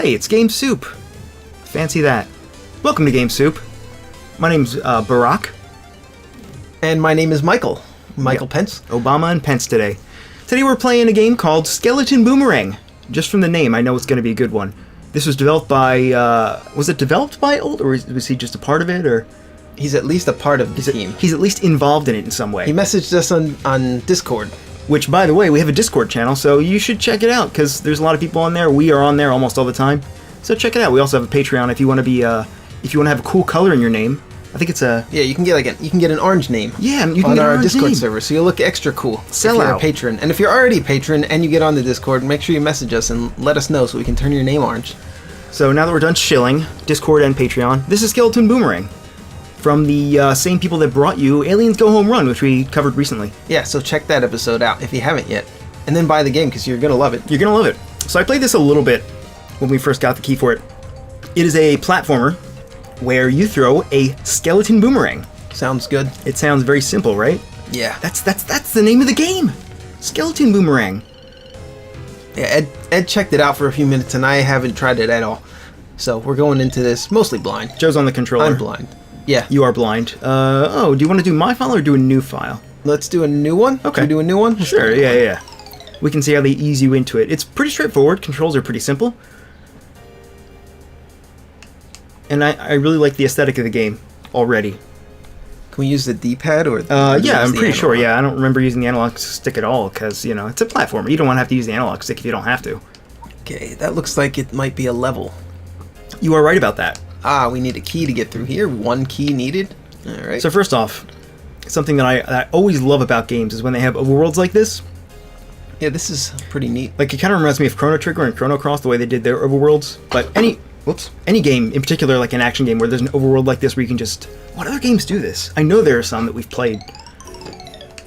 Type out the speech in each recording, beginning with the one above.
Hey, it's Game Soup. Fancy that. Welcome to Game Soup. My name's Barack. And my name is Michael. Michael Pence. Obama and Pence today. Today we're playing a game called Skeleton Boomerang. Just from the name, I know it's going to be a good one. This was developed by, was it developed by Old, or was he just a part of it, or? He's at least a part of the team. He's at least involved in it in some way. He messaged us on Discord. Which, by the way, we have a Discord channel, so you should check it out, because there's a lot of people on there. We are on there almost all the time. So check it out. We also have a Patreon if you want to be, if you want to have a cool color in your name. I think it's a... Yeah, you can get an orange name. Yeah, you can on get an our orange Discord name. server, so you'll look extra cool. Sell if you're out. a patron. And if you're already a patron and you get on the Discord, make sure you message us and let us know so we can turn your name orange. So now that we're done shilling, Discord and Patreon, this is Skeleton Boomerang. From the same people that brought you Aliens Go Home Run, which we covered recently. Yeah, so check that episode out if you haven't yet. And then buy the game, because you're going to love it. You're going to love it. So I played this a little bit when we first got the key for it. It is a platformer where you throw a skeleton boomerang. Sounds good. It sounds very simple, right? Yeah. That's the name of the game. Skeleton Boomerang. Yeah, Ed checked it out for a few minutes, and I haven't tried it at all. So we're going into this mostly blind. Joe's on the controller. I'm blind. Yeah. You are blind. Do you want to do my file or do a new file? Let's do a new one. Okay. Should we do a new one? Sure, yeah. We can see how they ease you into it. It's pretty straightforward. Controls are pretty simple. And I really like the aesthetic of the game already. Can we use the D-pad or? Yeah, I'm pretty sure. Yeah, I don't remember using the analog stick at all because, you know, it's a platformer. You don't want to have to use the analog stick if you don't have to. Okay, that looks like it might be a level. You are right about that. Ah, we need a key to get through here. One key needed. All right. So first off, something that I always love about games is when they have overworlds like this. Yeah, this is pretty neat. Like, it kind of reminds me of Chrono Trigger and Chrono Cross, the way they did their overworlds. But any game, in particular, like an action game where there's an overworld like this where you can just... What other games do this? I know there are some that we've played.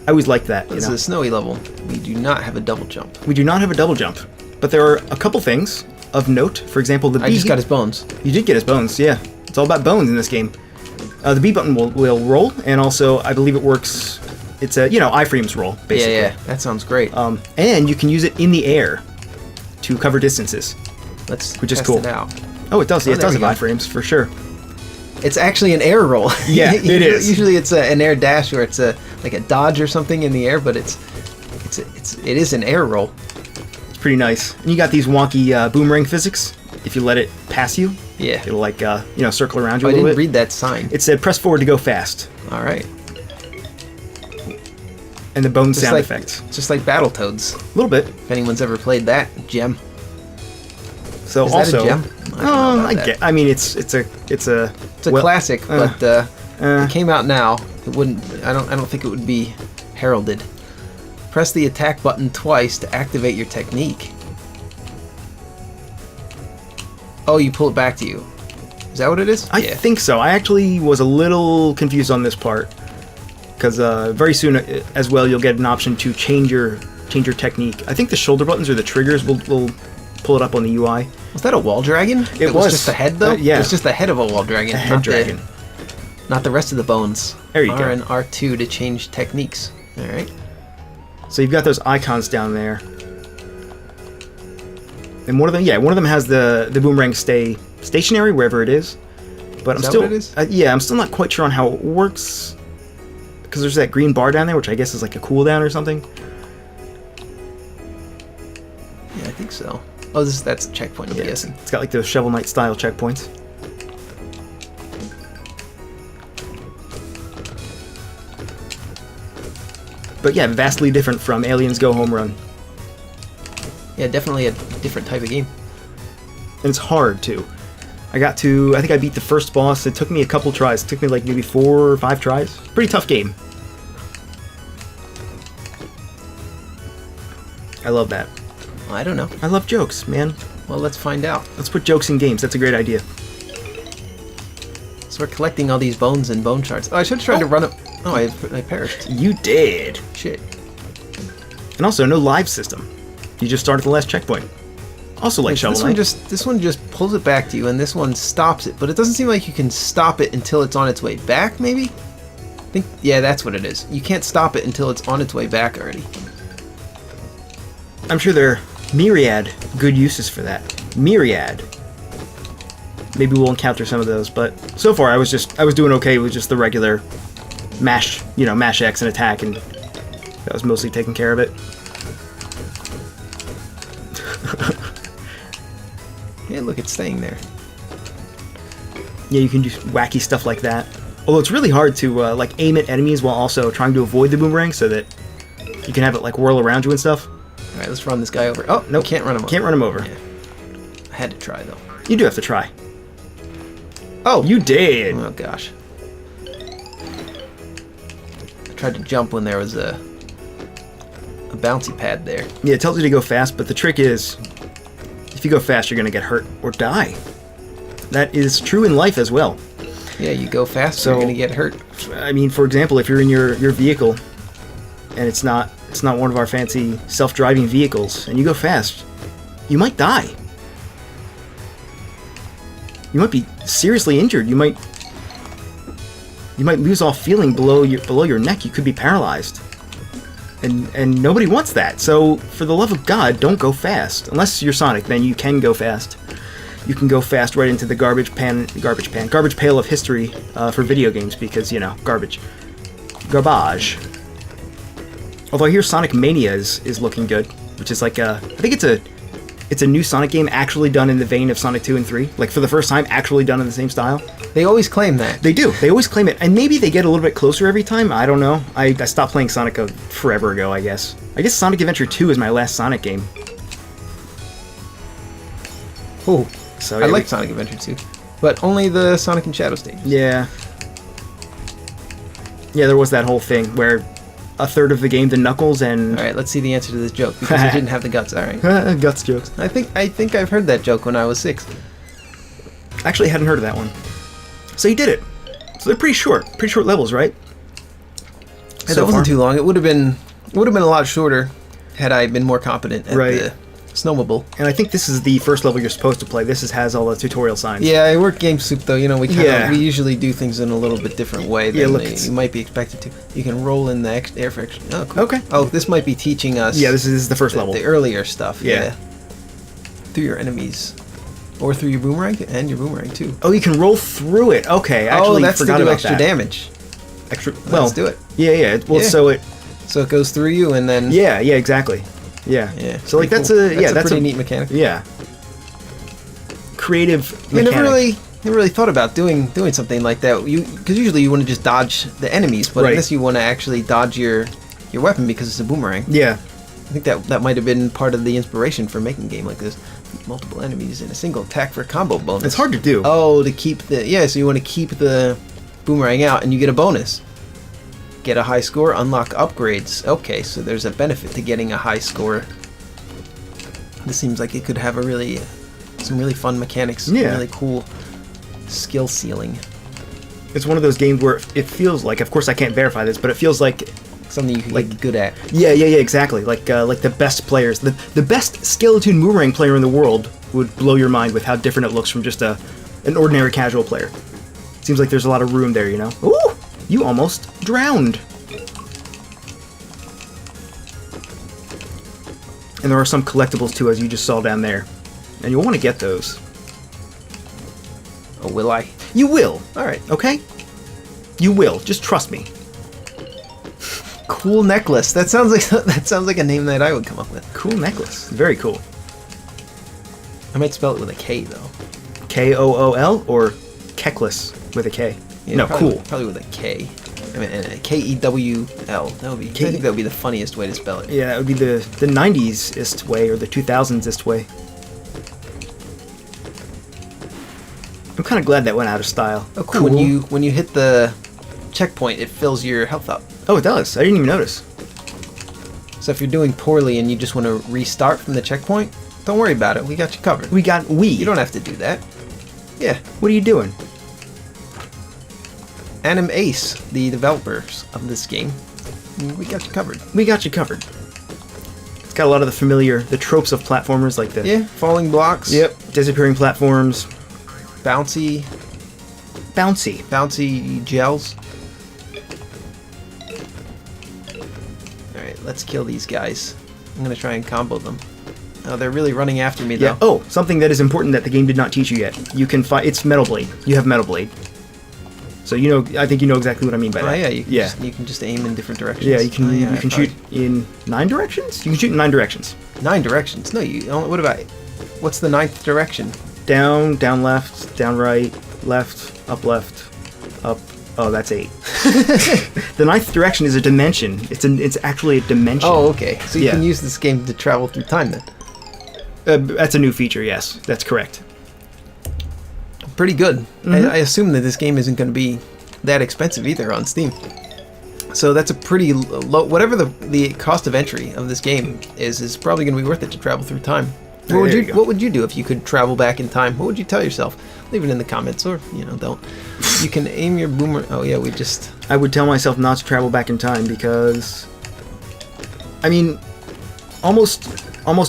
I always liked that. This is a snowy level. We do not have a double jump. We do not have a double jump. But there are a couple things of note. For example, the B... I just got his bones. You did get his bones, yeah. It's all about bones in this game. The B button will roll, and also, I believe it works... It's a, iframes roll, basically. Yeah, that sounds great. And you can use it in the air to cover distances. Which is cool. It out. Oh, it does. Yeah, it does have go. iframes, for sure. It's actually an air roll. Yeah, it is. Usually it's an air dash or it's like a dodge or something in the air, but it is an air roll. It's pretty nice. And you got these wonky boomerang physics. If you let it pass you, yeah, it'll circle around you a little bit. I didn't read that sign. It said press forward to go fast. All right. And the bone sound effects. Just like Battletoads. A little bit. If anyone's ever played that gem. So is also, that a gem? I mean, it's a classic, but it came out now. It wouldn't. I don't think it would be heralded. Press the attack button twice to activate your technique. Oh, you pull it back to you. Is that what it is? I think so. I actually was a little confused on this part because very soon as well you'll get an option to change your technique. I think the shoulder buttons or the triggers will pull it up on the UI. Was that a wall dragon? It was just the head though. Yeah, it was just the head of a wall dragon. A head dragon. Not the rest of the bones. There you go. R and R2 to change techniques. All right. So you've got those icons down there. And one of them has the boomerang stay stationary wherever it is. But Is that what it is? I'm still not quite sure on how it works. Because there's that green bar down there, which I guess is like a cooldown or something. Yeah, I think so. Oh, that's a checkpoint, I'm guessing. It's got like those Shovel Knight style checkpoints. But yeah, vastly different from Aliens Go Home Run. Yeah, definitely a different type of game. And it's hard, too. I think I beat the first boss. It took me a couple tries. It took me like maybe 4 or 5 tries. Pretty tough game. I love that. Well, I don't know. I love jokes, man. Well, let's find out. Let's put jokes in games. That's a great idea. So we're collecting all these bones and bone shards. Oh, I should have tried to run up. Oh, I perished. You did. Shit. And also, no live system. You just start at the last checkpoint. Also like Shovel Knight. This one just pulls it back to you, and this one stops it. But it doesn't seem like you can stop it until it's on its way back, maybe? Yeah, that's what it is. You can't stop it until it's on its way back already. I'm sure there are myriad good uses for that. Myriad. maybe we'll encounter some of those. But so far, I was doing okay with just the regular mash, mash X and attack, and that was mostly taking care of it. Yeah, look, it's staying there. Yeah, you can do wacky stuff like that. Although it's really hard to like aim at enemies while also trying to avoid the boomerang, so that you can have it like whirl around you and stuff. All right, let's run this guy over. Oh no, can't run him over. Can't run him over. Yeah. I had to try though. You do have to try. Oh, You did. oh gosh. I tried to jump when there was a bouncy pad there. Yeah, it tells you to go fast, but the trick is, if you go fast, you're gonna get hurt or die. That is true in life as well. Yeah, you go fast, So- you're gonna get hurt. I mean, for example, if you're in your vehicle and it's not one of our fancy self-driving vehicles, and you go fast, you might die. You might be seriously injured. You might lose all feeling below your neck. You could be paralyzed. And nobody wants that. So, for the love of God, don't go fast. Unless you're Sonic, then you can go fast. You can go fast right into the garbage pail of history for video games because, garbage. Although I hear Sonic Mania is looking good, which is like I think it's a new Sonic game actually done in the vein of Sonic 2 and 3. Like, for the first time, actually done in the same style. They always claim that. They do. They always claim it. And maybe they get a little bit closer every time. I don't know. I stopped playing Sonic forever ago, I guess. I guess Sonic Adventure 2 is my last Sonic game. Oh, So I like Sonic Adventure 2, but only the Sonic and Shadow stages. Yeah. Yeah, there was that whole thing where a third of the game to Knuckles and... All right, let's see the answer to this joke because you didn't have the guts. All right. Guts jokes. I think I've heard that joke when I was 6. Actually, I hadn't heard of that one. So you did it. So they're pretty short levels, right? Hey, that wasn't too long. It would have been a lot shorter had I been more competent at the snowmobile. And I think this is the first level you're supposed to play. This has all the tutorial signs. Yeah, I work GameSoup though. We usually do things in a little bit different way than you might be expected to. You can roll in the air friction. Oh, cool. Okay. Oh, this might be teaching us. Yeah, this is the first level. The earlier stuff. Yeah. Through your enemies. Or through your boomerang, and your boomerang too. Oh, you can roll through it. Okay, I actually that's forgot to do about extra that. damage. Extra. Let's do it. Yeah. Well, Yeah. so it. So it goes through you, and then Yeah, exactly. Yeah. Yeah. So like pretty that's cool. a that's a pretty a neat mechanic. Yeah. Creative. I Mechanic. never really thought about doing something like that. Because usually you want to just dodge the enemies, but in this you want to actually dodge your weapon because it's a boomerang. Yeah. I think that might have been part of the inspiration for making a game like this. Multiple enemies in a single attack for a combo bonus. It's hard to do. Oh, to keep so you want to keep the boomerang out and you get a bonus. Get a high score, unlock upgrades. Okay, so there's a benefit to getting a high score. This seems like it could have some really fun mechanics. Yeah. Really cool skill ceiling. It's one of those games where it feels like, of course I can't verify this, but it feels like Something you can get good at. Yeah, exactly. Like the best players, the best skeleton boomerang player in the world would blow your mind with how different it looks from just an ordinary casual player. Seems like there's a lot of room there, Ooh, you almost drowned. And there are some collectibles too, as you just saw down there, and you'll want to get those. Oh, will I? You will. All right. Okay. You will. Just trust me. Cool necklace. That sounds like a name that I would come up with. Cool necklace. Very cool. I might spell it with a K though. Kool or Keckless with a K? Yeah, No, probably, cool. Probably with a K. I mean, Kewl. That would be. I think that would be the funniest way to spell it. Yeah, that would be the 90s-ist way or the 2000s-ist way. I'm kind of glad that went out of style. Oh, cool. When you hit the checkpoint, it fills your health up. Oh, it does. I didn't even notice. So if you're doing poorly and you just want to restart from the checkpoint, don't worry about it. We got you covered. We. You don't have to do that. Yeah. What are you doing? Anim Ace, the developers of this game, we got you covered. We got you covered. It's got a lot of the tropes of platformers like the... Yeah, falling blocks. Yep, disappearing platforms. Bouncy gels. Alright, let's kill these guys. I'm gonna try and combo them. Oh, they're really running after me, though. Yeah. Oh, something that is important that the game did not teach you yet. You can fight. It's Metal Blade. You have Metal Blade. So you know. I think you know exactly what I mean by that. Oh yeah, you can just aim in different directions. Yeah, you can. Oh, yeah, you can shoot in 9 directions. You can shoot in 9 directions. 9 directions? No, you. What about? What's the 9th direction? Down, down left, down right, left, up, up. Oh, that's 8. The 9th direction is a dimension. It's actually a dimension. Oh, okay. So you Yeah. can use this game to travel through time then. That's a new feature. Yes, that's correct. Pretty good. Mhm. I assume that this game isn't going to be that expensive either on Steam. So that's a pretty low. Whatever the cost of entry of this game is probably going to be worth it to travel through time. There you go. What would you do if you could travel back in time? What would you tell yourself? Leave it in the comments, or don't. You can aim your boomer. Oh yeah, we just. I would tell myself not to travel back in time because, I mean, almost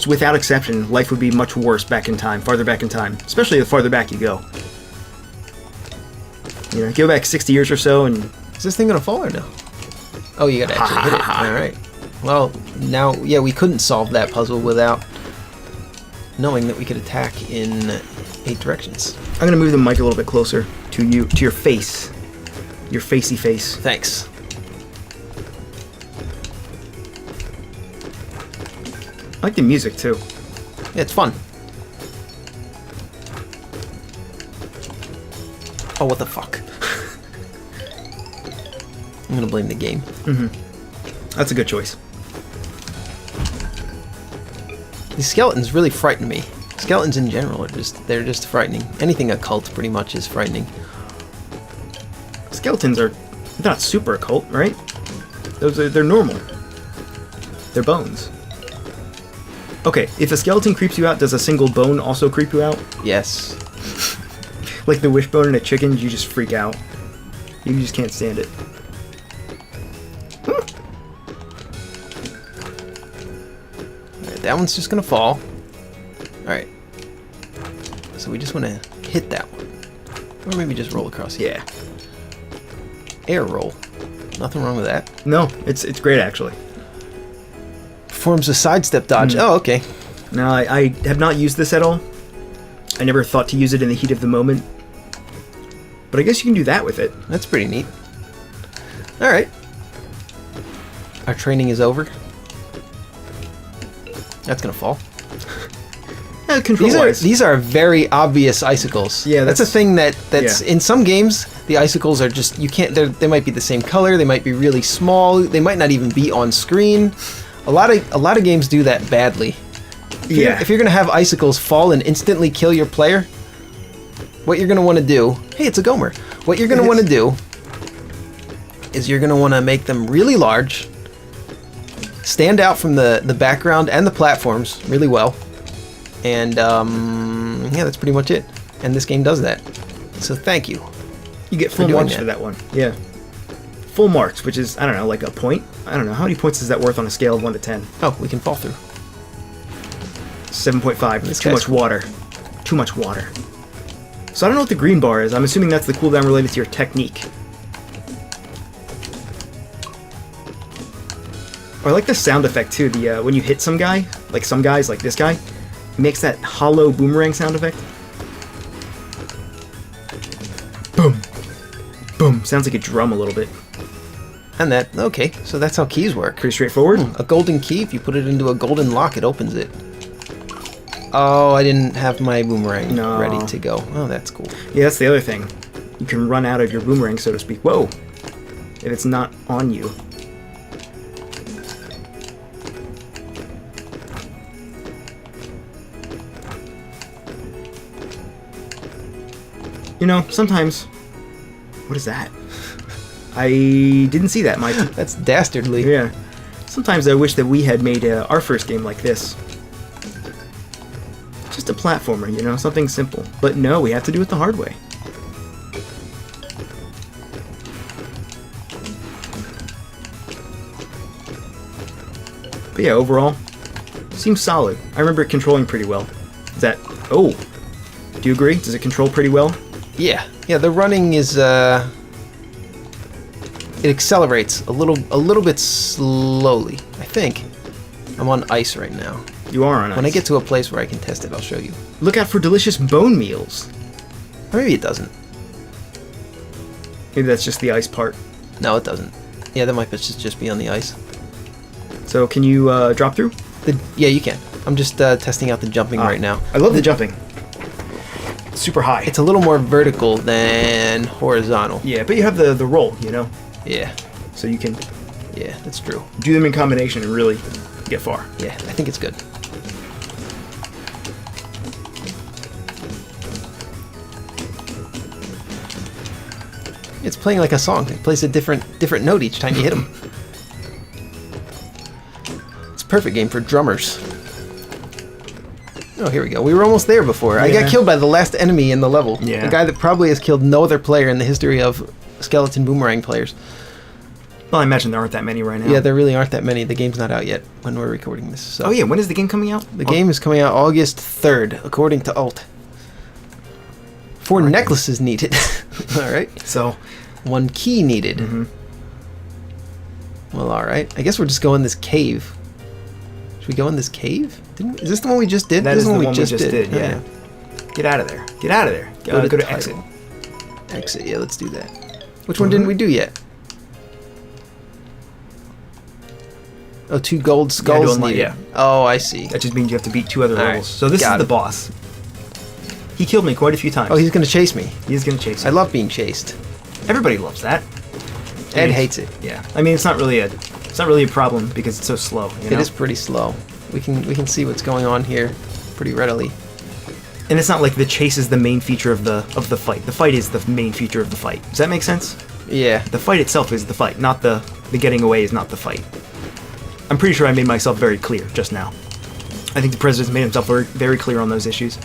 without exception, life would be much worse back in time, farther back in time, especially the farther back you go. You know, go back 60 years or so, and Is this thing gonna fall or no? Oh, you gotta actually hit it. All right. Well, now, yeah, we couldn't solve that puzzle without knowing that we could attack in 8 directions. I'm gonna move the mic a little bit closer to you, to your face, your facey face. Thanks. I like the music too. Yeah, it's fun. Oh, what the fuck? I'm gonna blame the game. That's a good choice. These skeletons really frighten me. Skeletons in general they're just frightening. Anything occult pretty much is frightening. Skeletons they're not super occult, right? They're normal. They're bones. Okay, if a skeleton creeps you out, does a single bone also creep you out? Yes. Like the wishbone in a chicken, you just freak out. You just can't stand it. Alright, that one's just gonna fall. Alright. So we just wanna hit that one. Or maybe just roll across here. Yeah. Air roll. Nothing wrong with that. No, it's great actually. Performs a sidestep dodge. Oh, okay. Now, I have not used this at all. I never thought to use it in the heat of the moment. But I guess you can do that with it. That's pretty neat. Alright. Our training is over. That's gonna fall. Control-wise. These are very obvious icicles. Yeah, that's a thing that's yeah. in some games. The icicles are just you can't. They might be the same color. They might be really small. They might not even be on screen. A lot of games do that badly. If you're gonna have icicles fall and instantly kill your player, what you're gonna want to do? Hey, it's a Gomer. What you're gonna want to do is you're gonna want to make them really large, stand out from the background and the platforms really well. And yeah, that's pretty much it. And this game does that. So thank you. You get full doing marks that. for that one. Yeah. Full marks, which is, I don't know, like a point? I don't know. How many points is that worth on a scale of 1 to 10? Oh, we can fall through. 7.5. It's too guy's much water. Too much water. So I don't know what the green bar is. I'm assuming that's the cooldown related to your technique. Or I like the sound effect too. The when you hit some guy, like some guys, like this guy, he makes that hollow boomerang sound effect. Boom. Boom. Sounds like a drum a little bit. And that, okay, so that's how keys work. Pretty straightforward. A golden key, if you put it into a golden lock, it opens it. Oh, I didn't have my boomerang No. ready to go. Oh, that's cool. Yeah, that's the other thing. You can run out of your boomerang, so to speak. Whoa! If it's not on you. You know, sometimes... What is that? I didn't see that, Mike. That's dastardly. Yeah. Sometimes I wish that we had made our first game like this. Just a platformer, you know, something simple. But no, we have to do it the hard way. But yeah, overall, seems solid. I remember it controlling pretty well. Is that... Oh! Do you agree? Does it control pretty well? Yeah, the running is, it accelerates a little bit slowly, I think. I'm on ice right now. You are on ice. When I get to a place where I can test it, I'll show you. Look out for delicious bone meals. Or maybe it doesn't. Maybe that's just the ice part. No, it doesn't. Yeah, that might just be on the ice. So can you drop through? Yeah, you can. I'm just testing out the jumping right now. I love the jumping. It's super high. It's a little more vertical than horizontal. Yeah, but you have the roll, you know? Yeah. So you can Yeah, that's true. do them in combination and really get far. Yeah, I think it's good. It's playing like a song. It plays a different note each time you hit him. It's a perfect game for drummers. Oh, here we go. We were almost there before. I got Yeah. killed by the last enemy in the level. Yeah. A guy that probably has killed no other player in the history of skeleton boomerang players. Well, I imagine there aren't that many right now. Yeah, there really aren't that many. The game's not out yet when we're recording this. So. Oh yeah, when is the game coming out? The game is coming out August 3rd, according to Alt. 4 necklaces needed. Alright. So, 1 key needed. mhm. Well, alright. I guess we're just going this cave. Should we go in this cave? Is this the one we just did? That This is the one one we just did, yeah. Okay. Get out of there. Get out of there. Go to Go to title. exit. Exit, yeah, let's do that. Which one didn't we do yet? Oh, 2 gold skulls doing like- needed. yeah. Oh, I see. That just means you have to beat 2 other All right, levels. So this is got the it. boss. He killed me quite a few times. Oh, he's gonna chase me. He's gonna chase I you. love being chased. Everybody loves that. Ed hates it. Yeah. I mean, it's not really a problem because it's so slow. You know? It is pretty slow. We can see what's going on here pretty readily. And it's not like the chase is the main feature of the fight. The fight is the main feature of the fight. Does that make sense? Yeah. The fight itself is the fight, not the getting away is not the fight. I'm pretty sure I made myself very clear just now. I think the president's made himself very, very clear on those issues.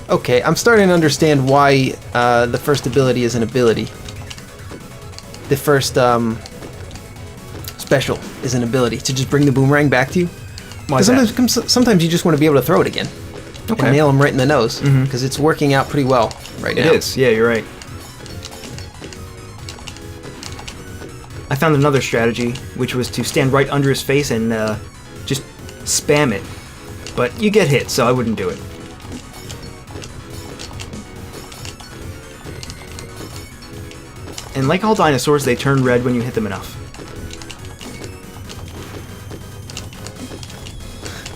Okay, I'm starting to understand why the first ability is an ability. The first special is an ability to just bring the boomerang back to you. Why is that? Sometimes you just want to be able to throw it again. Okay. And nail him right in the nose. Because it's working out pretty well right now. It is. Yeah, you're right. I found another strategy, which was to stand right under his face and just spam it. But you get hit, so I wouldn't do it. And like all dinosaurs, they turn red when you hit them enough.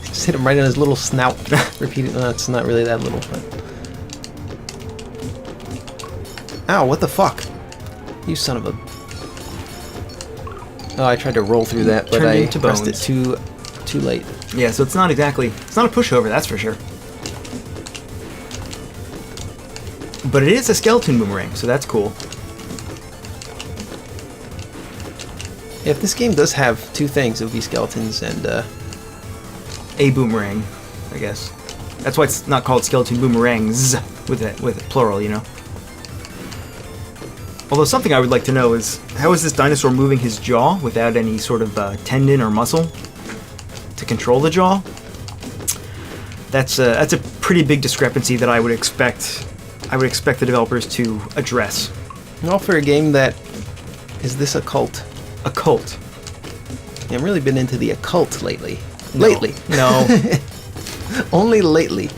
Just hit him right in his little snout. Repeat it. No, it's not really that little. But... Ow, what the fuck? You son of a... Oh, I tried to roll through that, but Turned I into pressed it bones. too late. Yeah, so it's not a pushover, that's for sure. But it is a skeleton boomerang, so that's cool. Yeah, if this game does have 2 things, it would be skeletons and A boomerang, I guess. That's why it's not called skeleton boomerangs with it plural, you know. Although something I would like to know is, how is this dinosaur moving his jaw without any sort of tendon or muscle to control the jaw? That's a pretty big discrepancy that I would expect the developers to address. all for a game that is this occult. Occult. Yeah, I've really been into the occult lately. No. Lately. No. Only lately.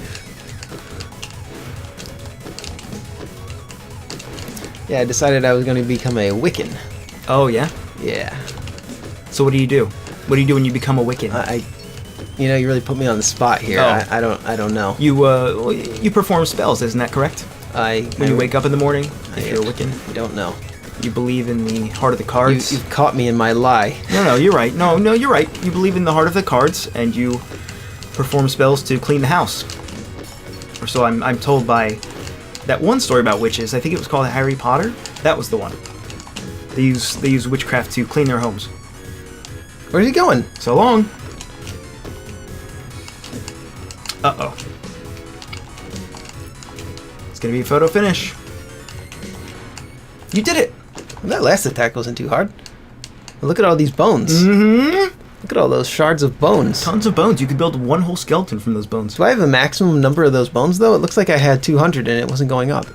Yeah, I decided I was going to become a Wiccan. Oh yeah. Yeah. So what do you do? What do you do when you become a Wiccan? You know, you really put me on the spot here. Oh. I don't know. You perform spells, isn't that correct? When you wake up in the morning, if you're a Wiccan, I don't know. you believe in the heart of the cards. You've caught me in my lie. No, you're right. No, you're right. You believe in the heart of the cards, and you perform spells to clean the house. Or so I'm told by that one story about witches. I think it was called Harry Potter. That was the one. They use witchcraft to clean their homes. Where's he going? So long. Uh-oh. It's gonna be a photo finish. You did it! Well, that last attack wasn't too hard. Look at all these bones. Mm-hmm. Look at all those shards of bones. Tons of bones. You could build one whole skeleton from those bones. Do I have a maximum number of those bones, though? It looks like I had 200 and it wasn't going up.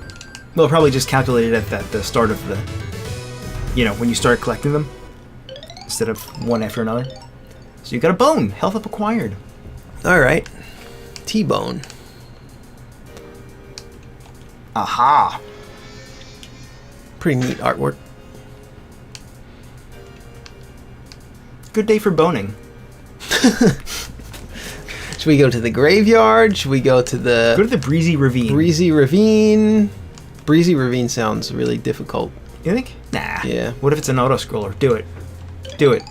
Well, probably just calculated at the start of the... You know, when you start collecting them. Instead of one after another. So you got a bone. Health up acquired. All right. T-bone. Aha. Pretty neat artwork. Good day for boning. Should we go to the graveyard? Should we go to the... Go to the Breezy Ravine. Breezy Ravine. Breezy Ravine sounds really difficult. You think? Nah. Yeah. What if it's an auto-scroller? Do it. Do it.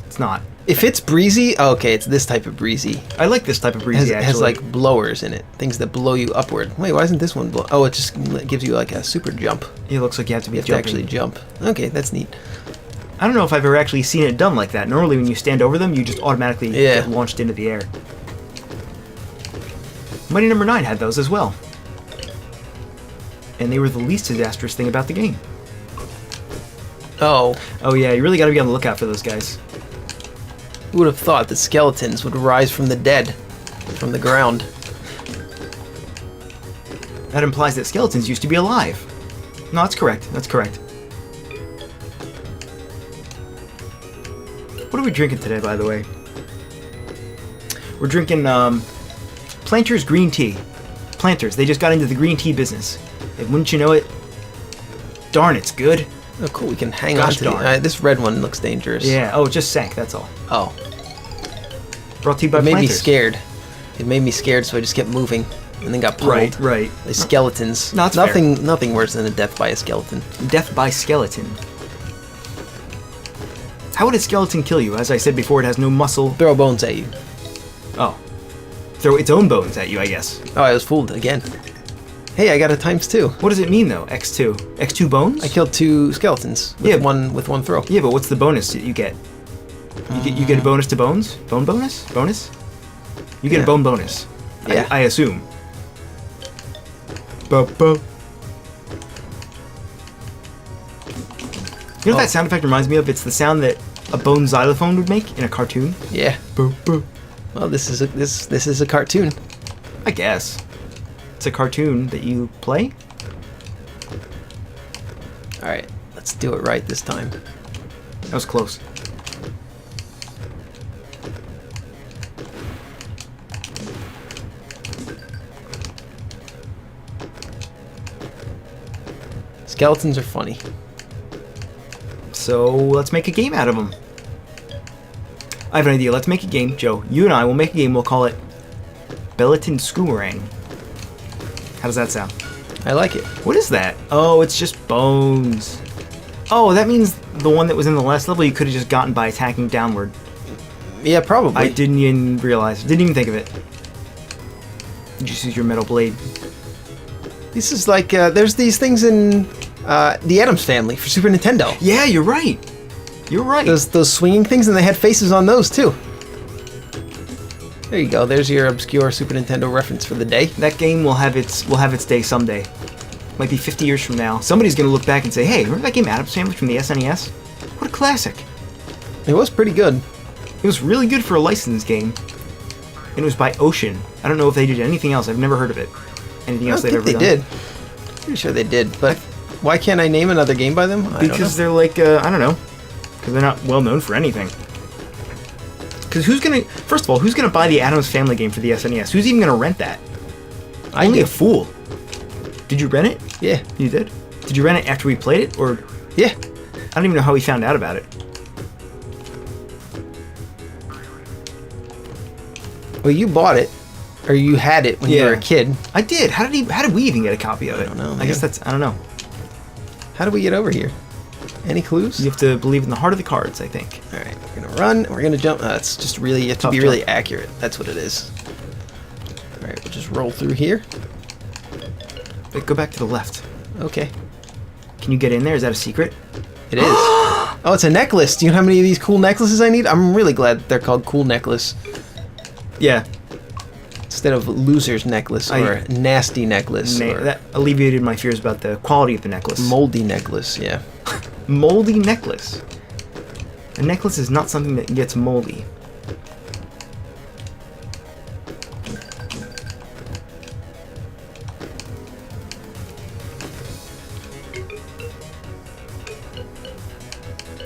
It's not. If it's breezy, oh, okay, it's this type of breezy. I like this type of breezy, It has like blowers in it. Things that blow you upward. Wait, why isn't this one blow? Oh, it just gives you like a super jump. It looks like you have to be You have to actually jump. Okay, that's neat. I don't know if I've ever actually seen it done like that. Normally when you stand over them, you just automatically get launched into the air. Mighty Number 9 had those as well. And they were the least disastrous thing about the game. Oh. Oh yeah, you really gotta be on the lookout for those guys. Who would have thought that skeletons would rise from the dead, from the ground? That implies that skeletons used to be alive. No, that's correct. That's correct. What are we drinking today, by the way? We're drinking Planters green tea. Planters, they just got into the green tea business. And wouldn't you know it? Darn, it's good. Oh, cool. We can hang Gosh on to the... this red one looks dangerous. Yeah, oh, it just sank, that's all. Oh. Brought to you by It made me Planters. scared. It made me scared, so I just kept moving. And then got pulled. Right. By skeletons. No, that's fair. Nothing worse than a death by a skeleton. Death by skeleton. How would a skeleton kill you? As I said before, it has no muscle. Throw bones at you. Oh. Throw its own bones at you, I guess. Oh, I was fooled again. Hey, I got a ×2. What does it mean, though, X2? X2 bones? I killed 2 skeletons with one throw. Yeah, but what's the bonus that you get? You get a bonus to bones? Bone bonus? Bonus? You get a bone bonus. Yeah. I assume. Bo-bo. You know what that sound effect reminds me of? It's the sound that a bone xylophone would make in a cartoon. Yeah. Bo-bo. Well, this is a cartoon. I guess. It's a cartoon that you play? Alright, let's do it right this time. That was close. Skeletons are funny. So let's make a game out of them. I have an idea. Let's make a game. Joe, you and I will make a game. We'll call it Boomerang Scoomerang. How does that sound? I like it. What is that? Oh, it's just bones. Oh, that means the one that was in the last level you could have just gotten by attacking downward. Yeah, probably. I didn't even realize. Didn't even think of it. You just use your metal blade. This is like, there's these things in the Addams Family for Super Nintendo. Yeah, you're right. You're right. Those swinging things, and they had faces on those too. There you go. There's your obscure Super Nintendo reference for the day. That game will have its day someday. Might be 50 years from now. Somebody's gonna look back and say, "Hey, remember that game Addams Family from the SNES? What a classic!" It was pretty good. It was really good for a licensed game. And it was by Ocean. I don't know if they did anything else. I've never heard of it. Anything else they've ever done? They did. Pretty sure they did. But why can't I name another game by them? Because they're like, I don't know. Because they're not well known for anything. Because first of all, who's gonna buy the Addams Family game for the SNES? Who's even gonna rent that? Only a fool. Did you rent it? Yeah. You did? Did you rent it after we played it, or? Yeah. I don't even know how we found out about it. Well, you bought it, or you had it when you were a kid. I did. How did we even get a copy of it? I don't know, I man. guess I don't know. How did we get over here? Any clues? You have to believe in the heart of the cards, I think. All right, we're gonna run. We're gonna jump. It's just really, you have to be really accurate. That's what it is. All right, we'll just roll through here. Wait, go back to the left. Okay. Can you get in there? Is that a secret? It is. Oh, it's a necklace. Do you know how many of these cool necklaces I need? I'm really glad they're called Cool Necklace Yeah. instead of Loser's Necklace or Nasty Necklace or That alleviated my fears about the quality of the necklace. Moldy Necklace. Yeah. Moldy necklace. A necklace is not something that gets moldy.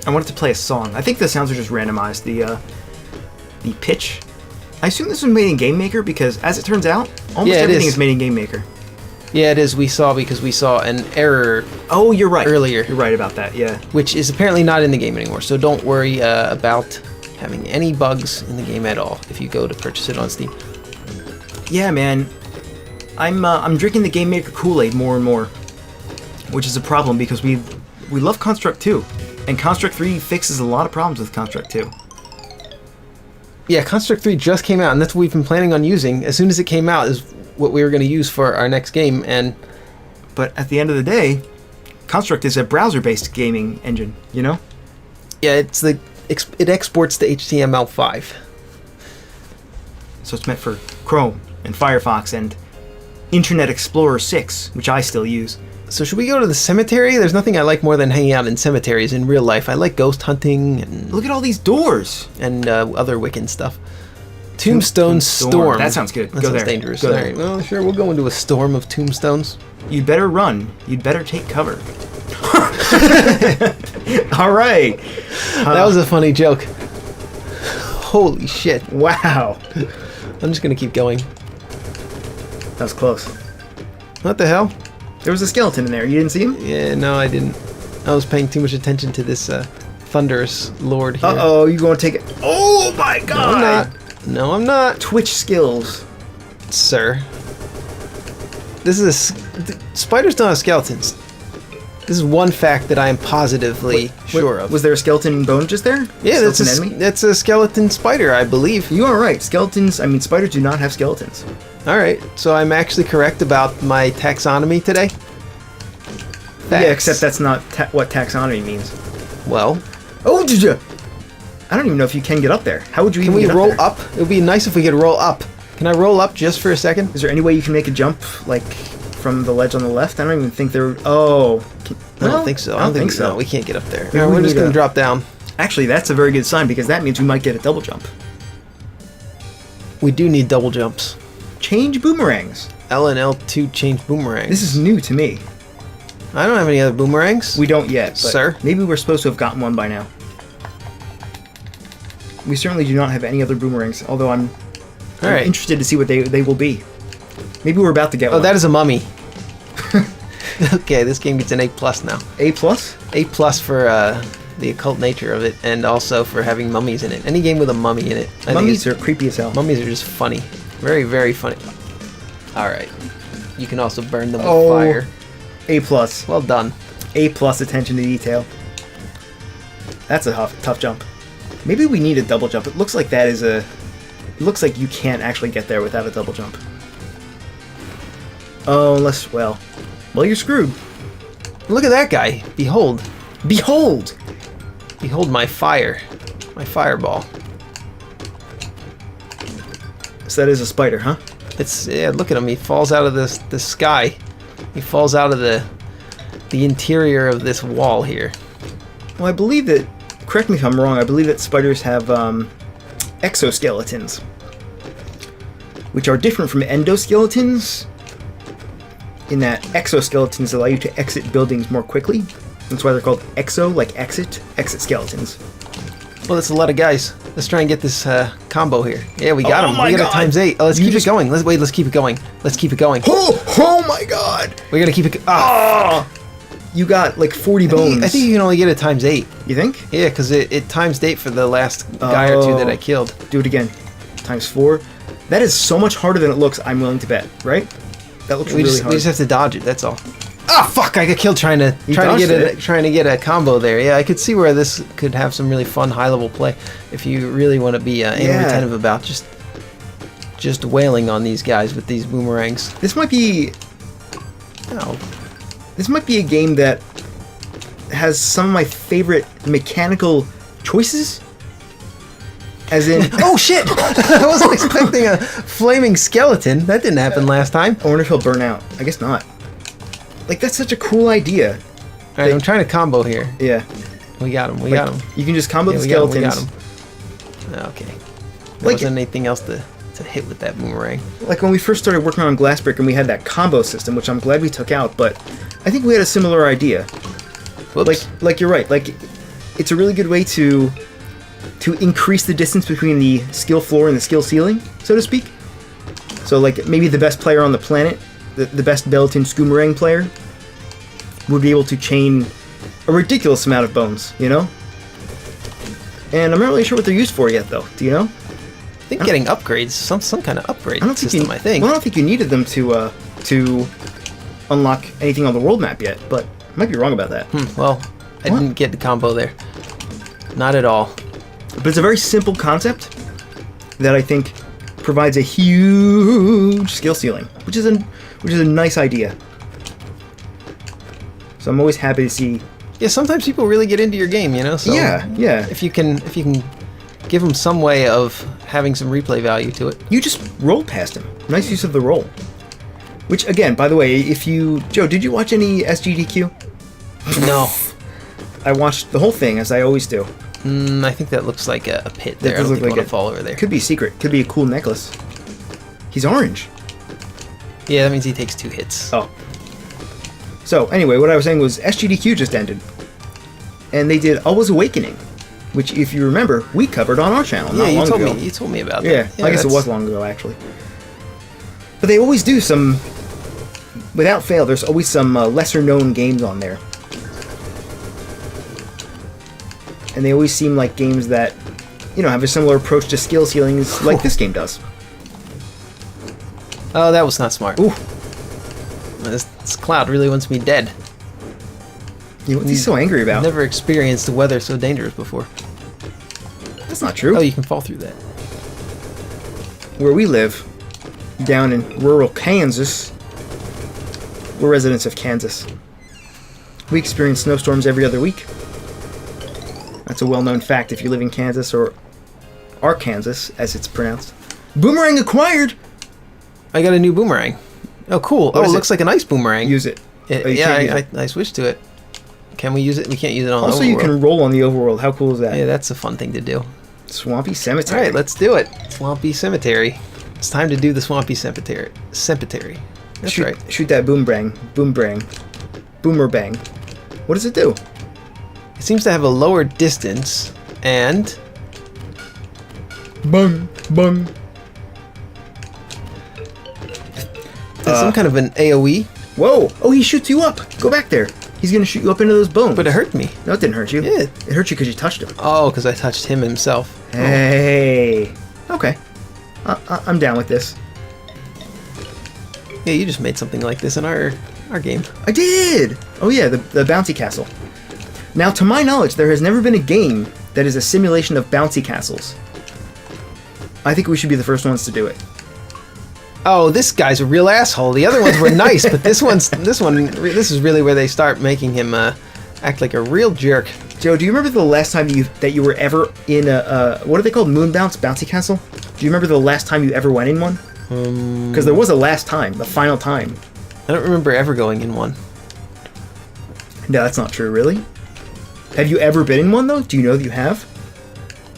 I wanted to play a song. I think the sounds are just randomized. The pitch I assume this was made in Game Maker because, as it turns out, almost Yeah, it everything is. is made in Game Maker. Yeah, it is. Because we saw an error Oh, you're right. Earlier. You're right about that, yeah. which is apparently not in the game anymore. So don't worry about having any bugs in the game at all if you go to purchase it on Steam. Yeah, man. I'm drinking the Game Maker Kool-Aid more and more, which is a problem because we love Construct 2, and Construct 3 fixes a lot of problems with Construct 2. Yeah, Construct 3 just came out, and that's what we've been planning on using. As soon as it came out is what we were going to use for our next game, and... But at the end of the day, Construct is a browser-based gaming engine, you know? Yeah, it exports to HTML5. So it's meant for Chrome and Firefox and Internet Explorer 6, which I still use. So should we go to the cemetery? There's nothing I like more than hanging out in cemeteries in real life. I like ghost hunting and Look at all these doors. other Wiccan stuff. Tombstone Storm. That sounds good. That Go sounds there. dangerous. Go All there. right. Well, sure. We'll go into a storm of tombstones. You'd better run. You'd better take cover. All right. That was a funny joke. Holy shit. Wow. I'm just gonna keep going. That was close. What the hell? There was a skeleton in there. You didn't see him? Yeah, no, I didn't. I was paying too much attention to this thunderous lord here. Uh-oh, you going to take it? Oh my No, god! I'm not. No, I'm not, Twitch skills. sir. This is spiders don't have skeletons. This is one fact that I am positively sure of. Was there a skeleton bone just there? Yeah, Skeleton enemy? that's a skeleton spider, I believe. You are right. Skeletons, I mean, spiders do not have skeletons. All right, so I'm actually correct about my taxonomy today. Yeah, Facts. except that's not what taxonomy means. Well, Oh, did you? I don't even know if you can get up there. How would you can even we get roll there? up? It would be nice if we could roll up. Can I roll up just for a second? Is there any way you can make a jump, like, from the ledge on the left? I don't even think there... Oh. I don't think so. I don't think No, so. we can't get up there. Maybe All right, we we're just need going a- to drop down. Actually, that's a very good sign, because that means we might get a double jump. We do need double jumps. Change boomerangs. L and L2 change boomerangs. This is new to me. I don't have any other boomerangs. We don't yet, but Sir? maybe we're supposed to have gotten one by now. We certainly do not have any other boomerangs, although I'm right. interested to see what they will be. Maybe we're about to get Oh, one. that is a mummy. Okay, this game gets an A+ now. A+? A+ for the occult nature of it, and also for having mummies in it. Any game with a mummy in it. I think Mummies are creepy as hell. mummies are just funny. Very, very funny. Alright. You can also burn them with Oh. fire. A+. Well done. A+ attention to detail. That's a tough jump. Maybe we need a double jump. It looks like that is a... It looks like you can't actually get there without a double jump. Oh, unless... Well, you're screwed. Look at that guy. Behold. Behold! Behold my fire. My fireball. So that is a spider, huh? It's, yeah, look at him. He falls out of the sky. He falls out of the interior of this wall here. Well, I believe that... Correct me if I'm wrong, I believe that spiders have exoskeletons, which are different from endoskeletons, in that exoskeletons allow you to exit buildings more quickly. That's why they're called exo, like exit skeletons. Well, that's a lot of guys. Let's try and get this combo here. Yeah, we got Oh him. my We got God. a times 8. Oh, let's You keep just- it going. Let's keep it going. Let's keep it going. Oh my god! We're gonna keep it. You got like 40 bones. I think you can only get it times 8. You think? Yeah, because it times 8 for the last guy or two that I killed. Do it again. Times 4. That is so much harder than it looks, I'm willing to bet, right? That looks We really just hard. have to dodge it. That's all. Ah, fuck! I got killed trying to dodged get a combo there. Yeah, I could see where this could have some really fun high level play if you really want to be attentive about just wailing on these guys with these boomerangs. This might be Oh, This might be a game that has some of my favorite mechanical choices. As in, oh shit! I wasn't expecting a flaming skeleton. That didn't happen last time. I wonder if he'll burn out. I guess not. Like, that's such a cool idea. All right, I'm trying to combo here. Yeah. We got him. We Like, got him. You can just combo Yeah, the we got him, skeletons. we got him. Okay. There Like- wasn't anything else to hit with that boomerang. Like when we first started working on Glassbrick and we had that combo system, which I'm glad we took out, but I think we had a similar idea. Whoops. Like you're right. Like, it's a really good way to to increase the distance between the skill floor and the skill ceiling, so to speak. So, like, maybe the best player on the planet, the best Boomerang Boomerang player, would be able to chain a ridiculous amount of bones, you know? And I'm not really sure what they're used for yet, though. Do you know? I think getting upgrades, some kind of upgrade system, I think. Well, I don't think you needed them to unlock anything on the world map yet, but I might be wrong about that. Well, I didn't get the combo there. Not at all. But it's a very simple concept that I think provides a huge skill ceiling, which is a nice idea. So I'm always happy to see. Yeah, sometimes people really get into your game, you know. So yeah. If you can give them some way of having some replay value to it. You just roll past him. Nice use of the roll. Which, again, by the way, Joe, did you watch any SGDQ? No. I watched the whole thing, as I always do. I think that looks like a pit there. I don't think I want to fall over there. Could be a secret. Could be a cool necklace. He's orange. Yeah, that means he takes 2 hits. Oh. So, anyway, what I was saying was SGDQ just ended. And they did Always Awakening, which, if you remember, we covered on our channel not long ago. You told me about yeah, that. I guess it was long ago, actually. But they always do some... Without fail, there's always some lesser-known games on there. And they always seem like games that, you know, have a similar approach to skill ceilings like this game does. Oh, that was not smart. Ooh. This cloud really wants me dead. What's he so angry about? I've never experienced the weather so dangerous before. That's not true. Oh, you can fall through that. Where we live, down in rural Kansas, we're residents of Kansas. We experience snowstorms every other week. That's a well-known fact if you live in Kansas, or Arkansas, as it's pronounced. Boomerang acquired! I got a new boomerang. Oh, cool. What It is looks like an ice boomerang. Use it. I switched to it. Can we use it? We can't use it on the Also, overworld. you can roll on the overworld. How cool is that? Yeah, that's a fun thing to do. Swampy Cemetery. All right, let's do it. Swampy Cemetery. It's time to do the Swampy Cemetery. That's right. Shoot that boomerang. Boomerang. What does it do? It seems to have a lower distance, and... Bung, bung. There's some kind of an AoE. Whoa! Oh, he shoots you up. Go back there. He's gonna shoot you up into those bones. But it hurt me. No, it didn't hurt you. Yeah. It hurt you because you touched him. Oh, because I touched him himself. Hey. Okay. I'm down with this. Yeah, you just made something like this in our game. I did! Oh yeah, the bouncy castle. Now, to my knowledge, there has never been a game that is a simulation of bouncy castles. I think we should be the first ones to do it. Oh, this guy's a real asshole. The other ones were nice, but this is really where they start making him act like a real jerk. Joe, do you remember the last time that you were ever in a what are they called? Bouncy castle? Do you remember the last time you ever went in one? Because there was a last time, the final time. I don't remember ever going in one. No, that's not true, really. Have you ever been in one, though? Do you know that you have?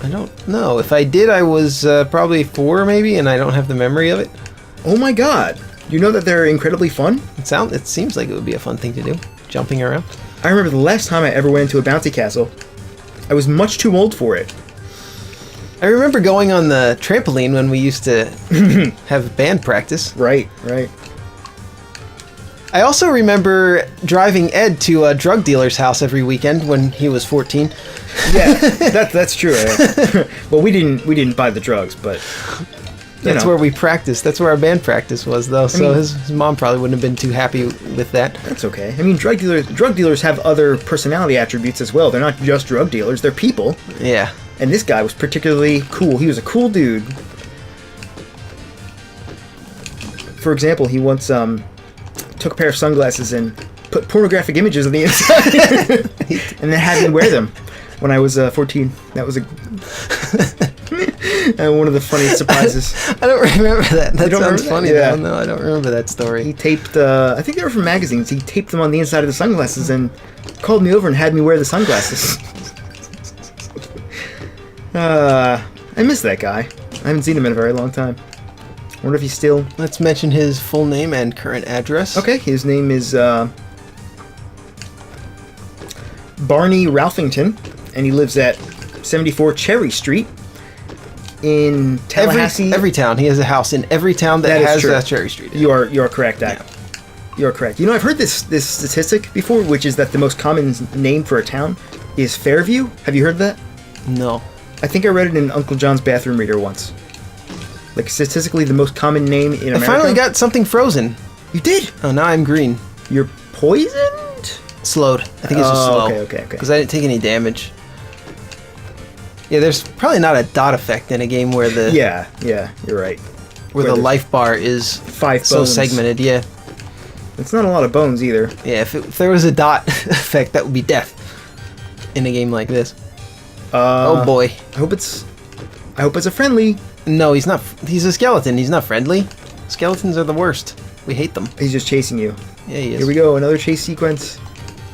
I don't know. If I did, I was probably 4, maybe, and I don't have the memory of it. Oh my god. You know that they're incredibly fun? It seems like it would be a fun thing to do, jumping around. I remember the last time I ever went into a bouncy castle, I was much too old for it. I remember going on the trampoline when we used to have band practice. Right. I also remember driving Ed to a drug dealer's house every weekend when he was 14. Yeah, that's true. Well, we didn't buy the drugs, but that's where we practiced. That's where our band practice was, though. So his mom probably wouldn't have been too happy with that. That's okay. I mean, drug dealers have other personality attributes as well. They're not just drug dealers; they're people. Yeah. And this guy was particularly cool. He was a cool dude. For example, he once took a pair of sunglasses and put pornographic images on the inside, and then had me wear them when I was 14. That was one of the funniest surprises. I don't remember that. That sounds funny. Yeah. No, I don't remember that story. He taped, I think they were from magazines. He taped them on the inside of the sunglasses and called me over and had me wear the sunglasses. I miss that guy. I haven't seen him in a very long time. I wonder if he's still... Let's mention his full name and current address. Okay, his name is Barney Ralphington, and he lives at 74 Cherry Street in Tallahassee. Every town. He has a house in every town that has Cherry Street. You are correct, Dak. Yeah. You are correct. You know, I've heard this statistic before, which is that the most common name for a town is Fairview. Have you heard that? No. I think I read it in Uncle John's bathroom reader once. Like, statistically, the most common name in America. I finally got something frozen. You did? Oh, now I'm green. You're poisoned? Slowed. I think it's just slow. Okay. Because I didn't take any damage. Yeah, there's probably not a dot effect in a game where the Yeah, you're right. where the life bar is 5 so bones. segmented. Yeah. It's not a lot of bones either. Yeah, if there was a dot effect, that would be death in a game like this. Oh boy. I hope it's a friendly. No, he's not. He's a skeleton. He's not friendly. Skeletons are the worst. We hate them. He's just chasing you. Yeah, he is. Here we go, another chase sequence.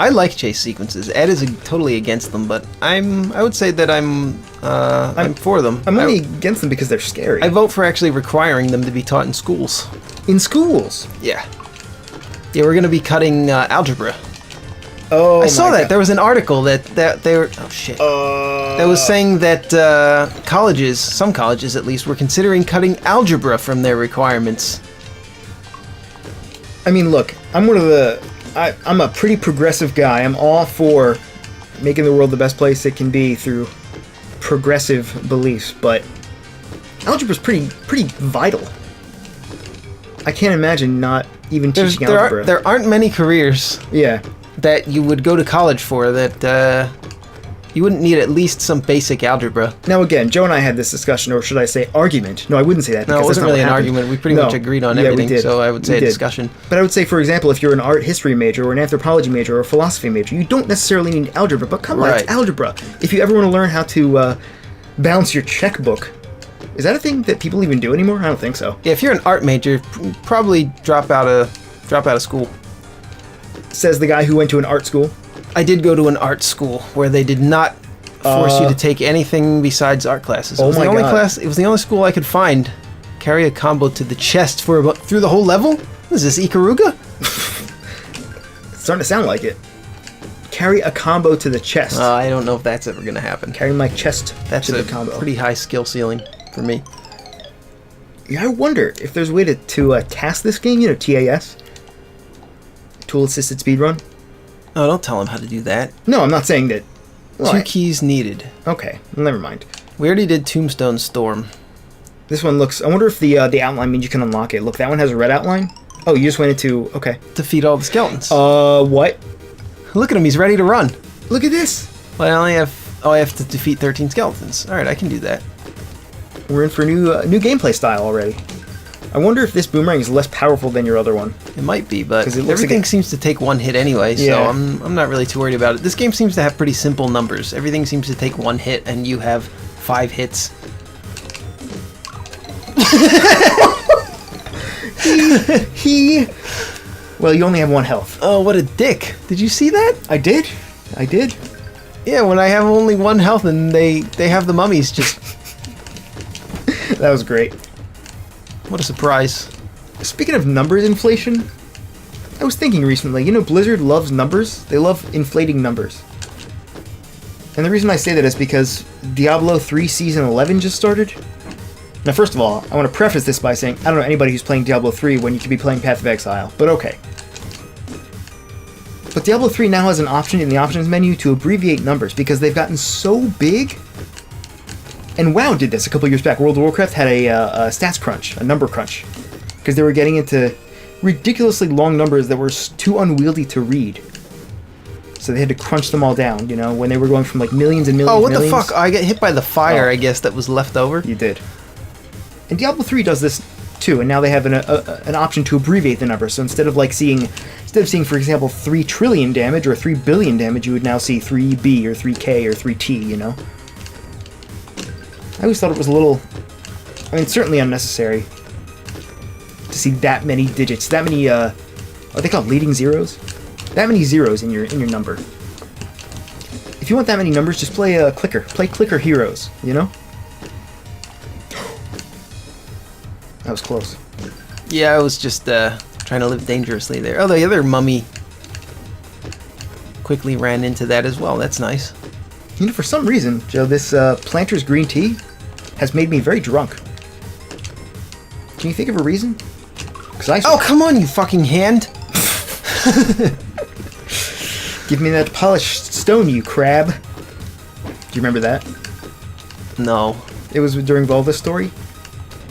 I like chase sequences. Ed is totally against them, but I would say that I'm for them. I'm only against them because they're scary. I vote for actually requiring them to be taught in schools. In schools? Yeah. Yeah, we're gonna be cutting algebra. Oh, I saw that. God. There was an article that they were. Oh shit. That was saying that colleges, some colleges at least, were considering cutting algebra from their requirements. I mean, look, I'm a pretty progressive guy. I'm all for making the world the best place it can be through progressive beliefs, but algebra's pretty vital. I can't imagine not even teaching algebra. There aren't many careers Yeah. that you would go to college for that you wouldn't need at least some basic algebra. Now again, Joe and I had this discussion, or should I say argument? No, I wouldn't say that. No, it because wasn't that's not really what an happened. argument. We pretty No. much agreed on Yeah, we everything, did. so I would say We a did. discussion. But I would say, for example, if you're an art history major or an anthropology major or a philosophy major, you don't necessarily need algebra, but come on, Right. it's algebra. If you ever want to learn how to balance your checkbook, is that a thing that people even do anymore? I don't think so. Yeah, if you're an art major, probably drop out of school. Says the guy who went to an art school. I did go to an art school where they did not force you to take anything besides art classes. It was my the only God. class. It was the only school I could find. Carry a combo to the chest for about through the whole level. What is this, Ikaruga? It's starting to sound like it. Carry a combo to the chest. I don't know if that's ever gonna happen. Carry my chest That's to a the combo. pretty high skill ceiling for me. Yeah, I wonder if there's a way to task this game, TAS. Tool assisted speedrun. Oh, don't tell him how to do that. No, I'm not saying that. Well, 2 keys needed. Okay, well, never mind. We already did Tombstone Storm. This one looks. I wonder if the outline means you can unlock it. Look, that one has a red outline. Oh, you just went into. Okay. Defeat all the skeletons. What? Look at him, he's ready to run. Look at this. Well, I have to defeat 13 skeletons. All right, I can do that. We're in for a new gameplay style already. I wonder if this boomerang is less powerful than your other one. It might be, but 'Cause it looks everything like seems to take 1 hit anyway, so Yeah. I'm not really too worried about it. This game seems to have pretty simple numbers. Everything seems to take 1 hit, and you have 5 hits. Well, you only have 1 health. Oh, what a dick. Did you see that? I did. Yeah, when I have only 1 health and they have the mummies just... That was great. What a surprise. Speaking of numbers inflation, I was thinking recently, Blizzard loves numbers. They love inflating numbers. And the reason I say that is because Diablo 3 Season 11 just started. Now, first of all, I want to preface this by saying I don't know anybody who's playing Diablo 3 when you could be playing Path of Exile, but okay. But Diablo 3 now has an option in the options menu to abbreviate numbers because they've gotten so big. And WoW did this a couple years back. World of Warcraft had a stats crunch, a number crunch, because they were getting into ridiculously long numbers that were too unwieldy to read. So they had to crunch them all down, when they were going from like millions and millions. Oh, what millions. the fuck? I got hit by the fire, Oh. I guess, that was left over. You did. And Diablo 3 does this too, and now they have an option to abbreviate the number. So instead of seeing, for example, 3 trillion damage or 3 billion damage, you would now see 3B or 3K or 3T, I always thought it was a little, certainly unnecessary to see that many digits, that many, are they called leading zeros? That many zeros in your number. If you want that many numbers, just play Clicker. Play Clicker Heroes, That was close. Yeah, I was just trying to live dangerously there. Oh, the other mummy quickly ran into that as well. That's nice. You know, for some reason, Joe, this Planters green tea has made me very drunk. Can you think of a reason? Oh, come on, you fucking hand! Give me that polished stone, you crab. Do you remember that? No. It was during Volva's story.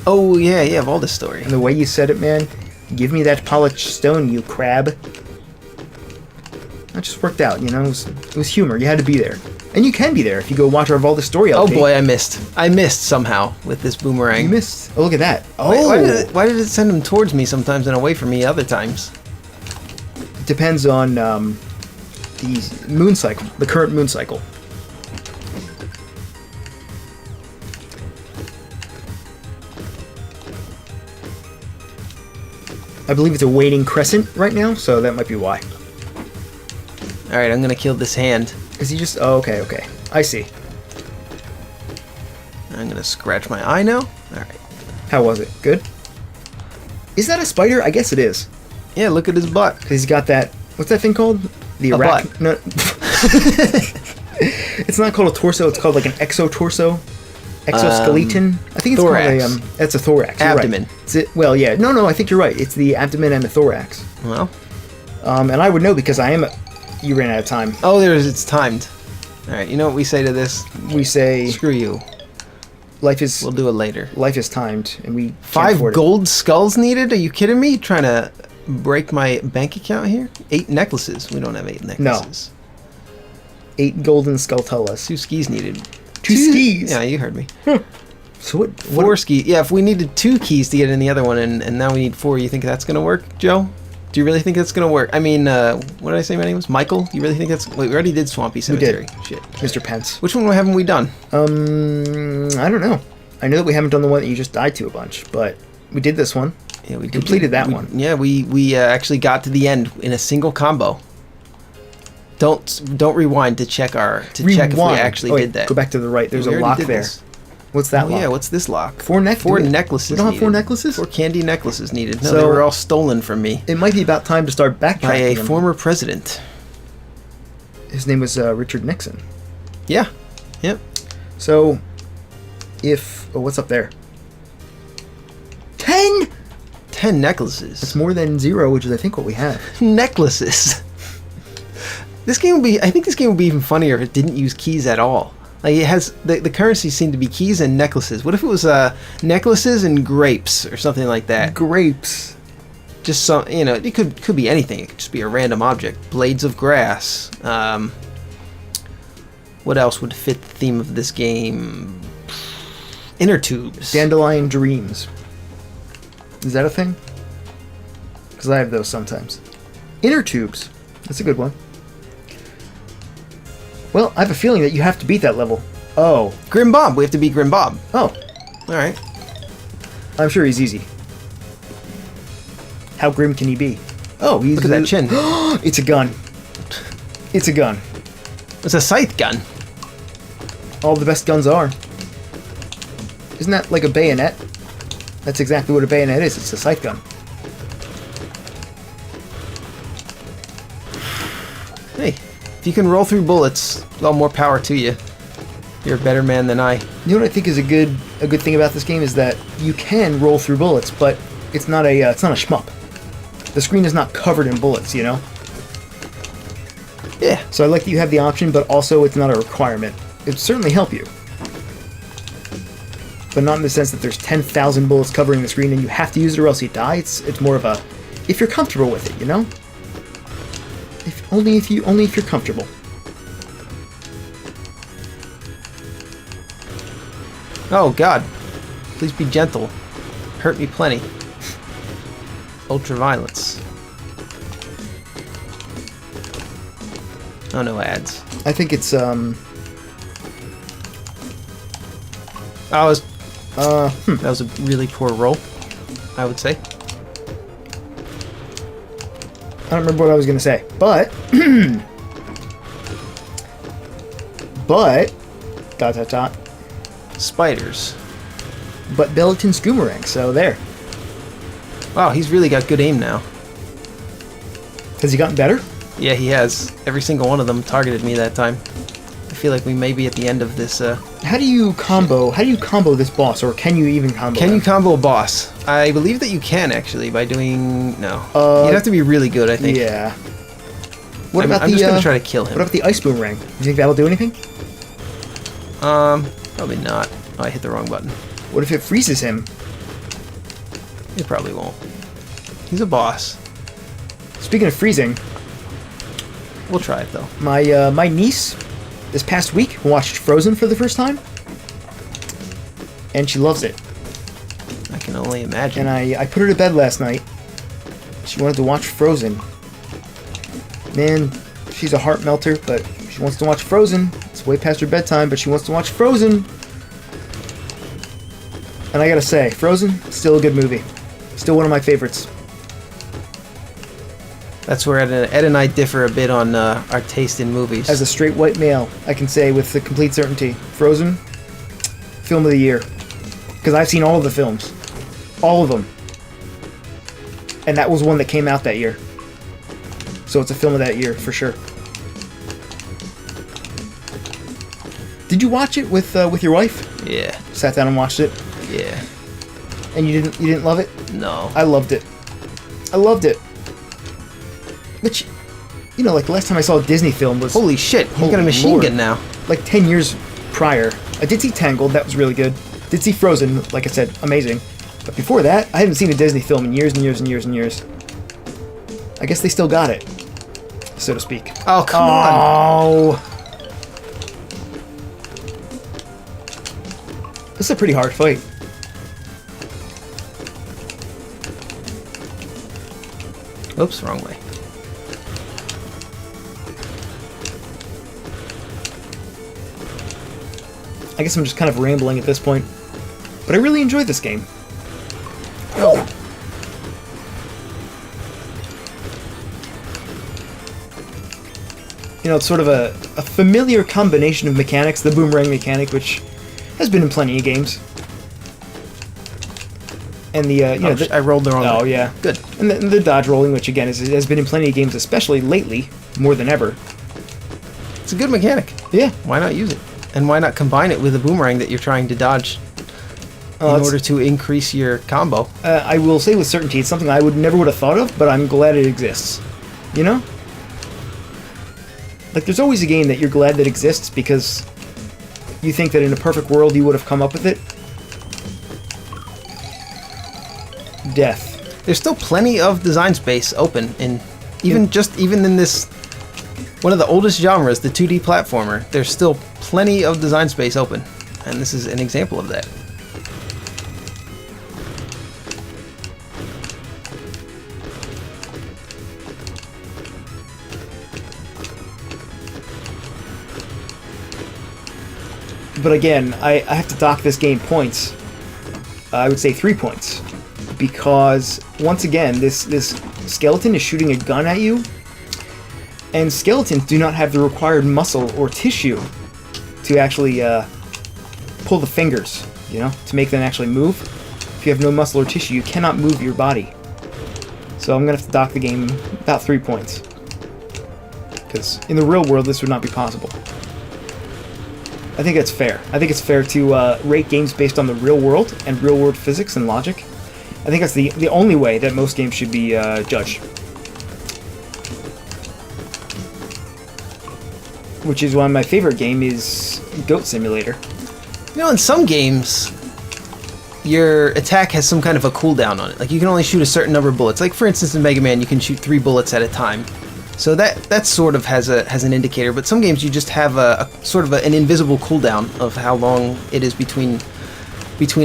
Oh, yeah, Volda's story. And the way you said it, man, give me that polished stone, you crab. That just worked out, you know? It was humor. You had to be there. And you can be there if you go watch our Volda story LP. Oh boy, I missed. I missed somehow with this boomerang. You missed. Oh, look at that. Oh! Why did it send them towards me sometimes and away from me other times? It depends on the moon cycle, the current moon cycle. I believe it's a waning crescent right now, so that might be why. Alright, I'm gonna kill this hand. Is he just... Oh, okay. I see. I'm gonna scratch my eye now. Alright. How was it? Good? Is that a spider? I guess it is. Yeah, look at his butt. Because he's got that... What's that thing called? The butt. No. It's not called a torso. It's called like an exotorso. Exoskeleton. I think it's thorax. called a... That's a thorax. You're Abdomen. Right. Well, yeah. No, I think you're right. It's the abdomen and the thorax. Well. And I would know because I am... You ran out of time. Oh, it's timed. Alright, you know what we say to this? We say... Screw you. Life is... We'll do it later. Life is timed, and we... 5 gold skulls needed? Are you kidding me? Trying to break my bank account here? 8 necklaces. We don't have 8 necklaces. No. 8 golden skulltulas. 2 skis needed. 2 skis? Yeah, you heard me. So what... 4 skis. Yeah, if we needed 2 keys to get in the other one, and now we need 4, you think that's going to work, Joe? Do you really think that's going to work? I mean, what did I say my name was? Michael? You really think that's... Wait, we already did Swampy Cemetery. We did. Shit. Mr. Pence. Which one haven't we done? I don't know. I know that we haven't done the one that you just died to a bunch, but we did this one. Yeah, we completed that one. Yeah, we actually got to the end in a single combo. Don't rewind to check if we actually did that. Go back to the right. There's a lock there. This. What's that lock? Yeah, what's this lock? 4 necklaces. We don't have 4 necklaces? 4 candy necklaces needed. No, So- they were all stolen from me It might be about time to start backtracking. by a them. former president. His name was Richard Nixon. Yeah. Yep. So, if... Oh, what's up there? 10? 10 necklaces. It's more than 0, which is, I think, what we have. Necklaces. This game would be... I think this game would be even funnier if it didn't use keys at all. Like, it has... The currency seemed to be keys and necklaces. What if it was necklaces and grapes or something like that? Grapes. Just some... You know, it could be anything. It could just be a random object. Blades of grass. What else would fit the theme of this game? Inner tubes. Dandelion dreams. Is that a thing? Because I have those sometimes. Inner tubes. That's a good one. Well, I have a feeling that you have to beat that level. Oh. Grim Bob. We have to beat Grim Bob. Oh. Alright. I'm sure he's easy. How grim can he be? Oh, he's... Look at that chin. It's a gun. It's a gun. It's a scythe gun. All the best guns are. Isn't that like a bayonet? That's exactly what a bayonet is. It's a scythe gun. Hey, if you can roll through bullets, well, more power to you. You're a better man than I. You know what I think is a good thing about this game is that you can roll through bullets, but it's not a shmup. The screen is not covered in bullets, you know. Yeah. So I like that you have the option, but also it's not a requirement. It'd certainly help you, but not in the sense that there's 10,000 bullets covering the screen and you have to use it or else you die. It's more of a if you're comfortable with it, you know. Only if you're comfortable. Oh God, please be gentle. Hurt me plenty. Ultraviolence. Oh, no ads. I think it's That was a really poor roll, I would say. I don't remember what I was gonna say, but but ... Spiders. But Beleton's Boomerang, so there. Wow, he's really got good aim now. Has he gotten better? Yeah, he has. Every single one of them targeted me that time. I feel like we may be at the end of this. How do you combo this boss, or can you even combo Can them? you combo a boss? I believe that you can, actually, by doing... No. You'd have to be really good, I think. Yeah. I'm just going to try to kill him. What about the ice boomerang? Do you think that'll do anything? Probably not. Oh, I hit the wrong button. What if it freezes him? It probably won't. He's a boss. Speaking of freezing, We'll try it, though. my niece this past week watched Frozen for the first time, and she loves it. I can only imagine. And I put her to bed last night. She wanted to watch Frozen. Man, she's a heart melter, but she wants to watch Frozen. It's way past her bedtime, but she wants to watch Frozen. And I gotta say, Frozen, still a good movie. Still one of my favorites. That's where Ed and I differ a bit on our taste in movies. As a straight white male, I can say with the complete certainty, Frozen, film of the year. Because I've seen all of the films. All of them. And that was one that came out that year. So it's a film of that year, for sure. Did you watch it with your wife? Yeah. Sat down and watched it? Yeah. And you didn't love it? No. I loved it. I loved it. Which, you know, like the last time I saw a Disney film was... Holy shit, he's got a Holy machine Lord. gun now. like 10 years prior. I did see Tangled, that was really good. Did see Frozen, like I said, amazing. But before that, I hadn't seen a Disney film in years and years and years and years. I guess they still got it, so to speak. Oh, come on. Oh! This is a pretty hard fight. Oops, wrong way. I guess I'm just kind of rambling at this point. But I really enjoyed this game. Oh. You know, it's sort of a familiar combination of mechanics, the boomerang mechanic, which has been in plenty of games. And the, you know... I rolled the wrong way. Oh, yeah. Good. And the dodge rolling, which again has been in plenty of games, especially lately, more than ever. It's a good mechanic. Yeah. Why not use it? And why not combine it with a boomerang that you're trying to dodge in order to increase your combo? I will say with certainty, it's something I never would have thought of, but I'm glad it exists. You know? Like, there's always a game that you're glad that exists because you think that in a perfect world you would have come up with it. Death. There's still plenty of design space open in even in this one of the oldest genres, the 2D platformer. There's still plenty of design space open, and this is an example of that. But again, I have to dock this game points. I would say 3 points. Because, once again, this skeleton is shooting a gun at you, and skeletons do not have the required muscle or tissue to actually pull the fingers, you know, to make them actually move. If you have no muscle or tissue, you cannot move your body. So I'm going to have to dock the game about 3 points. Because in the real world, this would not be possible. I think that's fair. I think it's fair to rate games based on the real world and real world physics and logic. I think that's the only way that most games should be judged. Which is why my favorite game is Goat Simulator. You know, in some games, your attack has some kind of a cooldown on it. Like, you can only shoot a certain number of bullets. Like, for instance, in Mega Man, you can shoot 3 bullets at a time. So that sort of has an indicator. But some games, you just have a sort of an invisible cooldown of how long it is between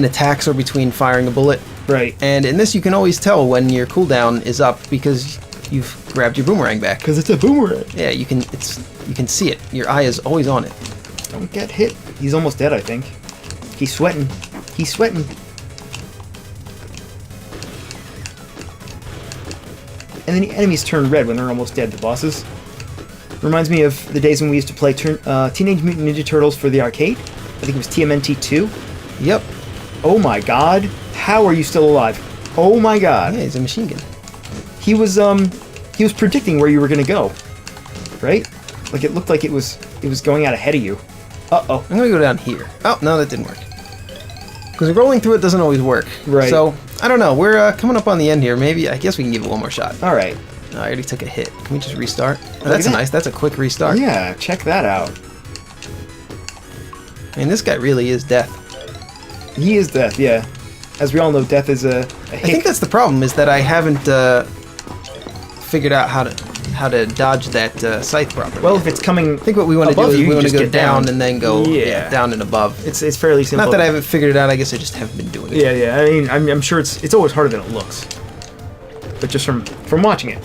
attacks or between firing a bullet. Right. And in this, you can always tell when your cooldown is up because you've grabbed your boomerang back. Because it's a boomerang. Yeah, you can see it. Your eye is always on it. Don't get hit. He's almost dead, I think. He's sweating. He's sweating. And then the enemies turn red when they're almost dead, the bosses. Reminds me of the days when we used to play Teenage Mutant Ninja Turtles for the arcade. I think it was TMNT 2. Yep. Oh my god. How are you still alive? Oh my god. Yeah, he's a machine gun. He was predicting where you were gonna go. Right? Like, it looked like it was it was going out ahead of you. Uh-oh. I'm gonna go down here. Oh, no, that didn't work. Because rolling through it doesn't always work. Right. So, I don't know. We're coming up on the end here. Maybe, I guess we can give it one more shot. All right. No, I already took a hit. Can we just restart? Oh, that's nice. That's a quick restart. Yeah, check that out. I mean, this guy really is death. He is death, yeah. As we all know, death is a I think that's the problem, is that I haven't figured out how to dodge that scythe properly. Well, if it's coming I think what we want to do above is you, we want to just go get down and then go down and above. It's fairly simple. Not that I haven't figured it out, I guess I just haven't been doing it. Yeah. I mean, I'm sure it's always harder than it looks. But just from watching it.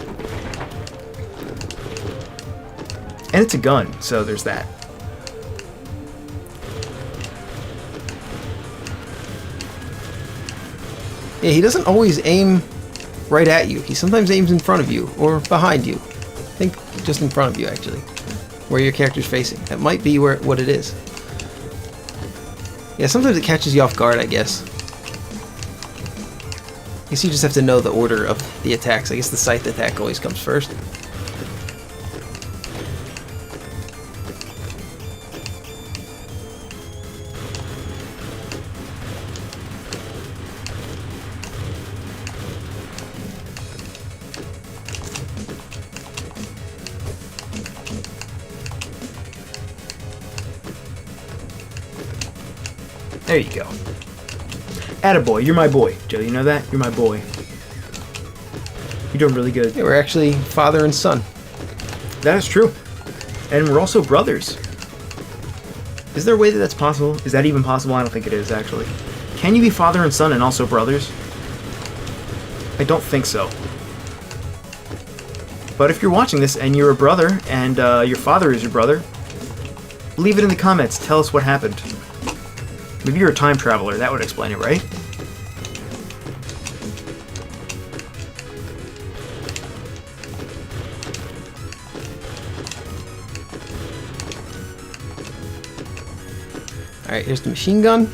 And it's a gun, so there's that. Yeah, he doesn't always aim right at you. He sometimes aims in front of you or behind you. I think just in front of you, actually, where your character's facing. That might be what it is. Yeah, sometimes it catches you off guard, I guess. I guess you just have to know the order of the attacks. I guess the scythe attack always comes first. There you go. Attaboy, you're my boy. Joe, you know that? You're my boy. You're doing really good. Yeah, we're actually father and son. That is true. And we're also brothers. Is there a way that that's possible? Is that even possible? I don't think it is, actually. Can you be father and son and also brothers? I don't think so. But if you're watching this and you're a brother and your father is your brother, leave it in the comments. Tell us what happened. Maybe you're a time traveler. That would explain it, right? Alright, here's the machine gun.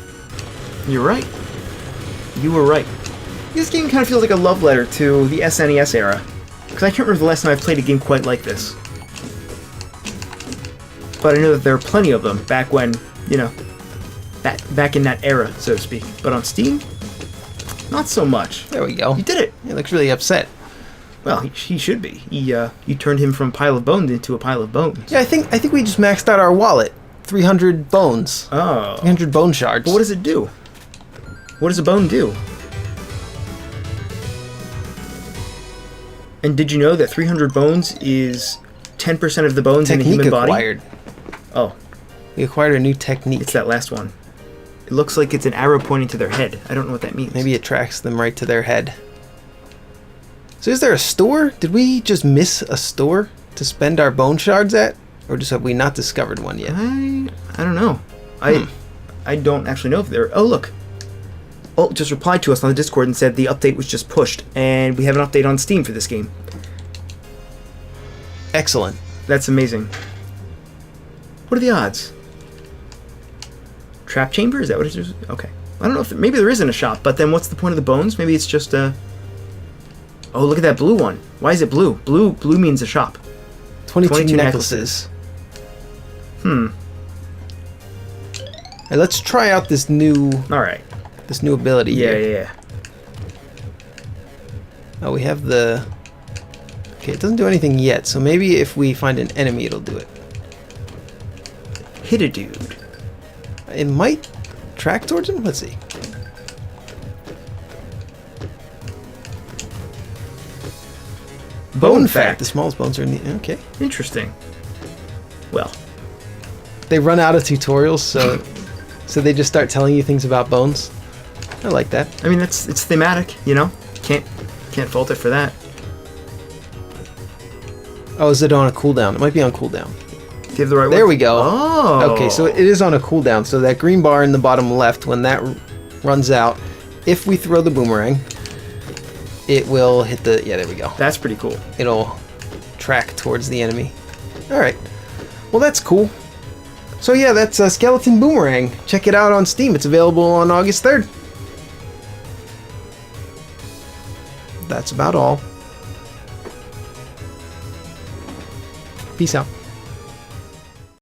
You're right. You were right. This game kind of feels like a love letter to the SNES era. Because I can't remember the last time I played a game quite like this. But I know that there are plenty of them back when, you know, back in that era, so to speak. But on Steam, not so much. There we go. You did it. He looks really upset. Well, he should be. You turned him from a pile of bones into a pile of bones. Yeah, I think we just maxed out our wallet. 300 bones. Oh. 300 bone shards. But what does it do? What does a bone do? And did you know that 300 bones is 10% of the bones in the human body? Acquired. Oh. We acquired a new technique. It's that last one. It looks like it's an arrow pointing to their head. I don't know what that means. Maybe it tracks them right to their head. So is there a store? Did we just miss a store to spend our bone shards at? Or just have we not discovered one yet? I don't know. I don't actually know if there... Oh, look. Ult just replied to us on the Discord and said the update was just pushed. And we have an update on Steam for this game. Excellent. That's amazing. What are the odds? Trap chamber? Is that what it is? Okay. I don't know if... maybe there isn't a shop, but then what's the point of the bones? Maybe it's just a... Oh, look at that blue one. Why is it blue? Blue means a shop. 22 necklaces. Hmm. Hey, let's try out this new... Alright. This new ability here. Yeah. Oh, we have the... Okay, it doesn't do anything yet, so maybe if we find an enemy, it'll do it. Hit a dude. It might track towards him? Let's see. Bone fact. The smallest bones are in the... Okay. Interesting. Well. They run out of tutorials, so they just start telling you things about bones. I like that. I mean, it's thematic, you know? Can't fault it for that. Oh, is it on a cooldown? It might be on cooldown. Do you have the right one? There we go. Oh. Okay, so it is on a cooldown. So that green bar in the bottom left, when that runs out, if we throw the boomerang, it will hit the... Yeah, there we go. That's pretty cool. It'll track towards the enemy. Alright. Well, that's cool. So yeah, that's Skeleton Boomerang. Check it out on Steam. It's available on August 3rd. That's about all. Peace out.